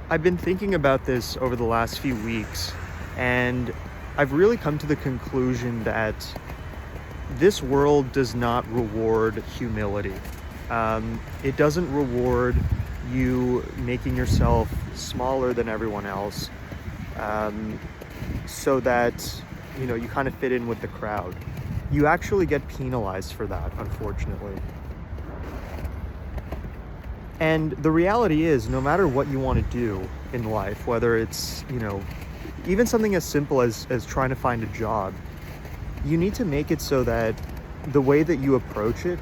I've been thinking about this over the last few weeks, and I've really come to the conclusion that this world does not reward humility. It doesn't reward you making yourself smaller than everyone else, um, so that you kind of fit in with the crowd. You actually get penalized for that, unfortunately. And the reality is, no matter what you want to do in life, whether it's, even something as simple as trying to find a job, you need to make it so that the way that you approach it,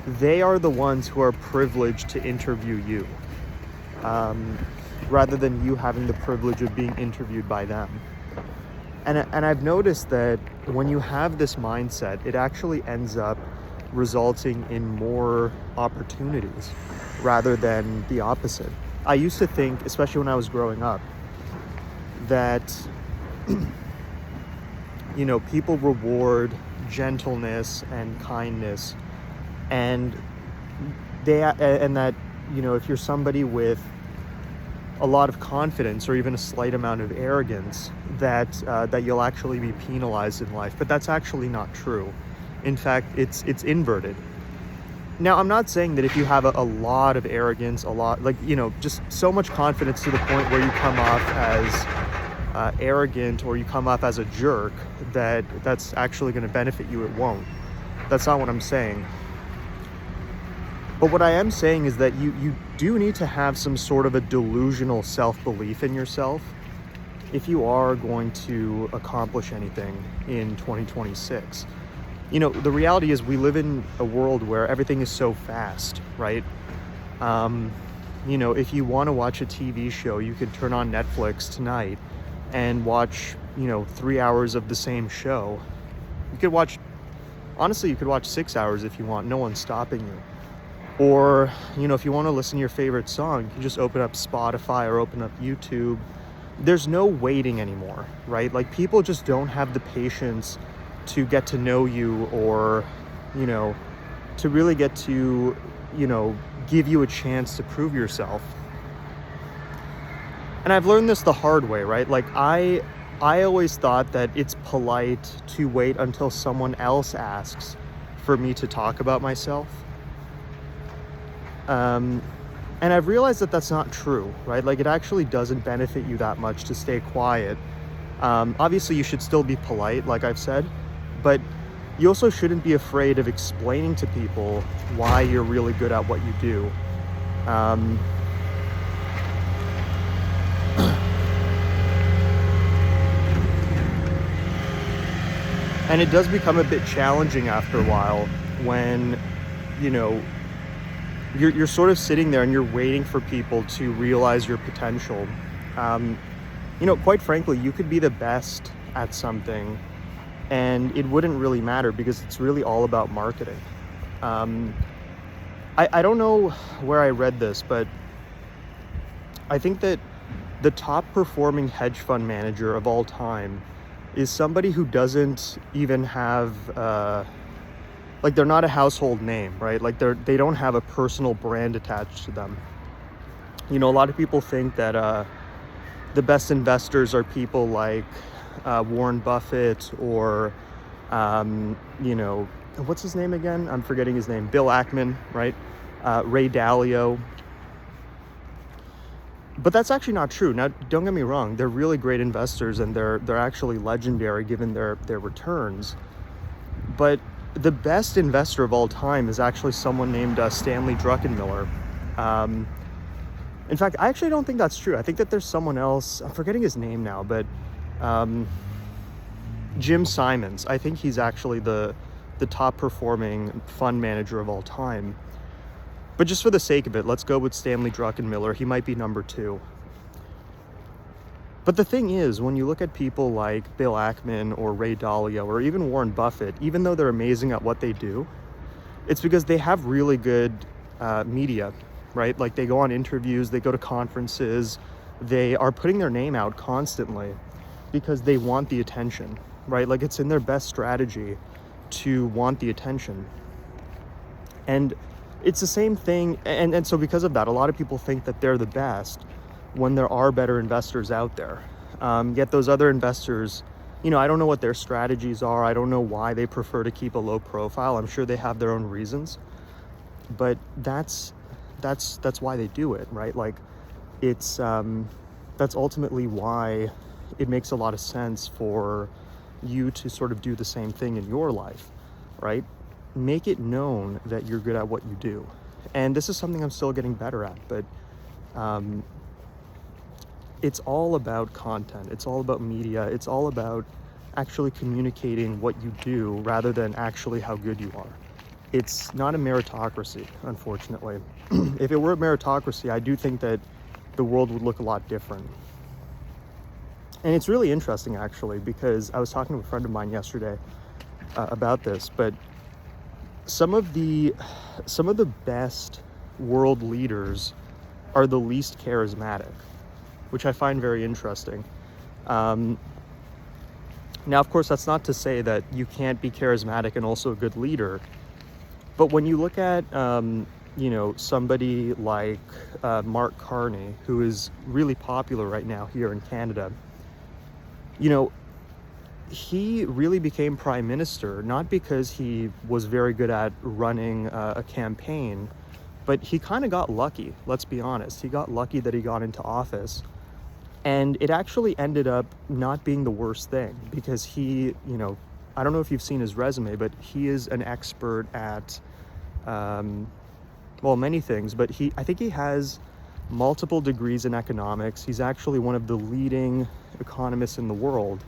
they are the ones who are privileged to interview you, rather than you having the privilege of being interviewed by them. And I've noticed that when you have this mindset, it actually ends up resulting in more opportunities rather than the opposite. I used to think, especially when I was growing up, that people reward gentleness and kindness, and that if you're somebody with a lot of confidence or even a slight amount of arrogance, that you'll actually be penalized in life. But that's actually not true. In fact, it's inverted. Now, I'm not saying that if you have a lot of arrogance, just so much confidence to the point where you come off as arrogant or you come off as a jerk, that's actually going to benefit you. It won't. That's not what I'm saying. But what I am saying is that you do need to have some sort of a delusional self-belief in yourself if you are going to accomplish anything in 2026. The reality is we live in a world where everything is so fast, right? If you want to watch a TV show, you could turn on Netflix tonight and watch, 3 hours of the same show. You could watch 6 hours if you want. No one's stopping you. Or, if you want to listen to your favorite song, you can just open up Spotify or open up YouTube. There's no waiting anymore, right? Like, people just don't have the patience to get to know you, or to really get to give you a chance to prove yourself. And I've learned this the hard way, right? Like, I always thought that it's polite to wait until someone else asks for me to talk about myself, and I've realized that that's not true, right? Like, it actually doesn't benefit you that much to stay quiet. Obviously you should still be polite, like I've said, but you also shouldn't be afraid of explaining to people why you're really good at what you do. And it does become a bit challenging after a while when, you're sort of sitting there and you're waiting for people to realize your potential. Quite frankly, you could be the best at something and it wouldn't really matter because it's really all about marketing. I don't know where I read this, but I think that the top performing hedge fund manager of all time is somebody who doesn't even have, they're not a household name, right? Like, they don't have a personal brand attached to them. A lot of people think that the best investors are people like Warren Buffett or, what's his name again? I'm forgetting his name. Bill Ackman, right? Ray Dalio. But that's actually not true. Now, don't get me wrong. They're really great investors and they're actually legendary given their returns. But the best investor of all time is actually someone named Stanley Druckenmiller. In fact, I actually don't think that's true. I think that there's someone else. I'm forgetting his name now, but Jim Simons. I think he's actually the top performing fund manager of all time. But just for the sake of it, let's go with Stanley Druckenmiller. He might be number 2. But the thing is, when you look at people like Bill Ackman or Ray Dalio or even Warren Buffett, even though they're amazing at what they do, it's because they have really good media, right? Like, they go on interviews, they go to conferences, they are putting their name out constantly because they want the attention, right? Like, it's in their best strategy to want the attention. And it's the same thing. And so because of that, a lot of people think that they're the best when there are better investors out there. Yet those other investors, I don't know what their strategies are. I don't know why they prefer to keep a low profile. I'm sure they have their own reasons, but that's why they do it, right? Like, it's that's ultimately why it makes a lot of sense for you to sort of do the same thing in your life, right? Make it known that you're good at what you do. And this is something I'm still getting better at, but it's all about content. It's all about media. It's all about actually communicating what you do rather than actually how good you are. It's not a meritocracy, unfortunately. If it were a meritocracy, I do think that the world would look a lot different. And it's really interesting, actually, because I was talking to a friend of mine yesterday about this, but some of the best world leaders are the least charismatic, which I find very interesting. Now, of course, that's not to say that you can't be charismatic and also a good leader. But when you look at, somebody like Mark Carney, who is really popular right now here in Canada, he really became prime minister, not because he was very good at running a campaign, but he kind of got lucky, let's be honest. He got lucky that he got into office. And it actually ended up not being the worst thing because he, I don't know if you've seen his resume, but he is an expert at, many things, but I think he has multiple degrees in economics. He's actually one of the leading economists in the world.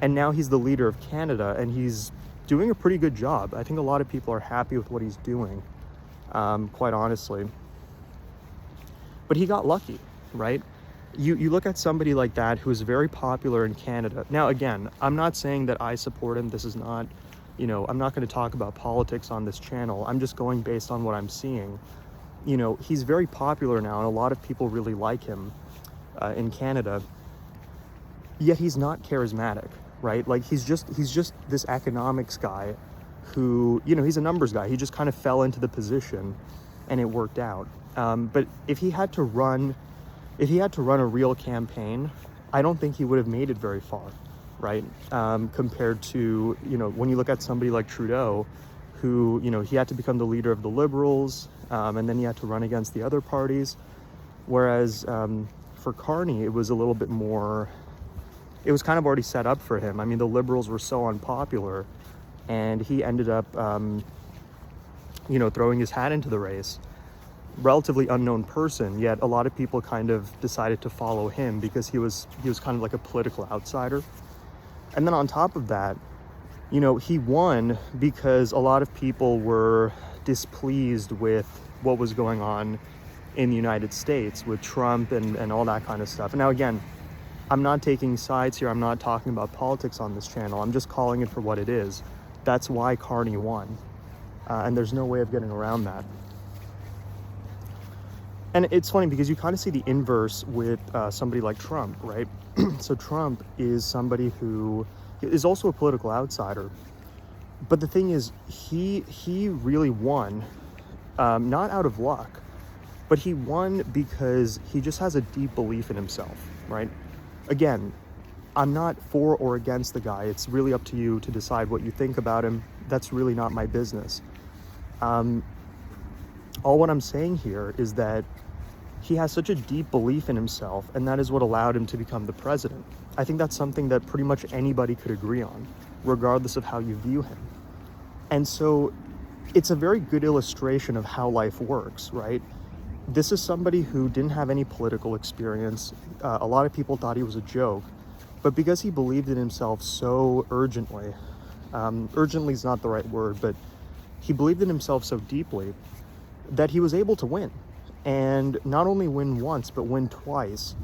And now he's the leader of Canada, and he's doing a pretty good job. I think a lot of people are happy with what he's doing, quite honestly. But he got lucky, right? You look at somebody like that who is very popular in Canada. Now, again, I'm not saying that I support him. This is not, I'm not going to talk about politics on this channel. I'm just going based on what I'm seeing. He's very popular now, and a lot of people really like him in Canada. Yet he's not charismatic, right? Like, he's just this economics guy who, he's a numbers guy. He just kind of fell into the position, and it worked out. But if he had to run a real campaign, I don't think he would have made it very far, right? Compared to, when you look at somebody like Trudeau, who, he had to become the leader of the Liberals, and then he had to run against the other parties. Whereas for Carney, it was a little bit more, it was kind of already set up for him. I mean, the Liberals were so unpopular, and he ended up, throwing his hat into the race. Relatively unknown person, yet a lot of people kind of decided to follow him because he was kind of like a political outsider. And then on top of that, he won because a lot of people were displeased with what was going on in the United States with Trump and all that kind of stuff. And now, again, I'm not taking sides here. I'm not talking about politics on this channel. I'm just calling it for what it is. That's why Carney won. And there's no way of getting around that. And it's funny because you kind of see the inverse with somebody like Trump, right? So Trump is somebody who is also a political outsider. But the thing is, he really won, not out of luck, but he won because he just has a deep belief in himself, right? Again, I'm not for or against the guy. It's really up to you to decide what you think about him. That's really not my business. All what I'm saying here is that he has such a deep belief in himself, and that is what allowed him to become the president. I think that's something that pretty much anybody could agree on, regardless of how you view him. And so it's a very good illustration of how life works, right? This is somebody who didn't have any political experience. A lot of people thought he was a joke, but because he believed in himself so urgently, urgently is not the right word, but he believed in himself so deeply that he was able to win. And not only win once, but win twice.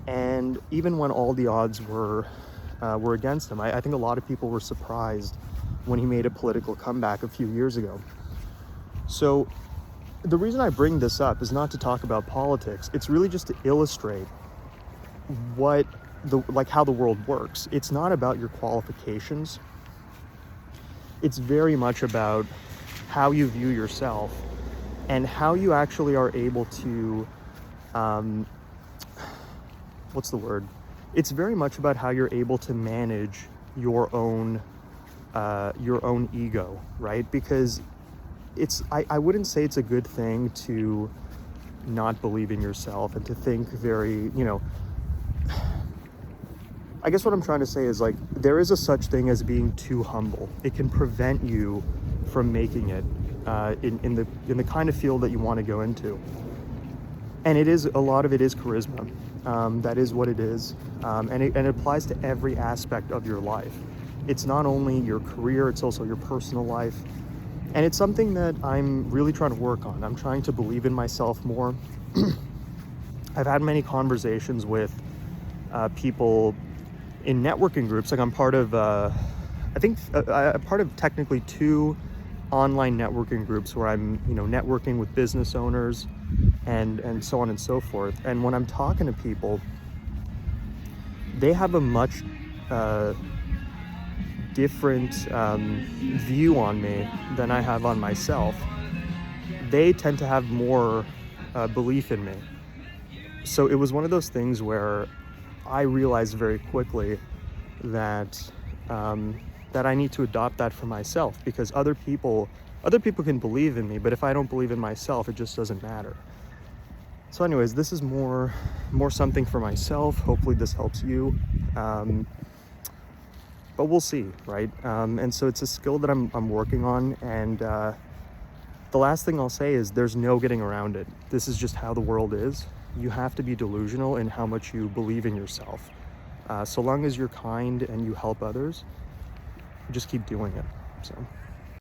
And even when all the odds were against him, I think a lot of people were surprised when he made a political comeback a few years ago. So the reason I bring this up is not to talk about politics. It's really just to illustrate how the world works. It's not about your qualifications. It's very much about how you view yourself and how you actually are able to what's the word? It's very much about how you're able to manage your own ego, right? Because I wouldn't say it's a good thing to not believe in yourself and to think very, I guess what I'm trying to say is, like, there is a such thing as being too humble. It can prevent you from making it in the kind of field that you want to go into. And a lot of it is charisma. That is what it is. And it applies to every aspect of your life. It's not only your career, it's also your personal life. And it's something that I'm really trying to work on. I'm trying to believe in myself more. I've had many conversations with people in networking groups. Like, I'm part of, I'm part of technically 2 online networking groups where I'm, networking with business owners and so on and so forth. And when I'm talking to people, they have a much different view on me than I have on myself. They tend to have more belief in me. So it was one of those things where I realized very quickly that that I need to adopt that for myself, because other people can believe in me, but if I don't believe in myself, it just doesn't matter. So anyways, this is more something for myself. Hopefully this helps you. But we'll see, right? And so it's a skill that I'm working on, and the last thing I'll say is there's no getting around it. This is just how the world is. You have to be delusional in how much you believe in yourself. So long as you're kind and you help others, just keep doing it. So.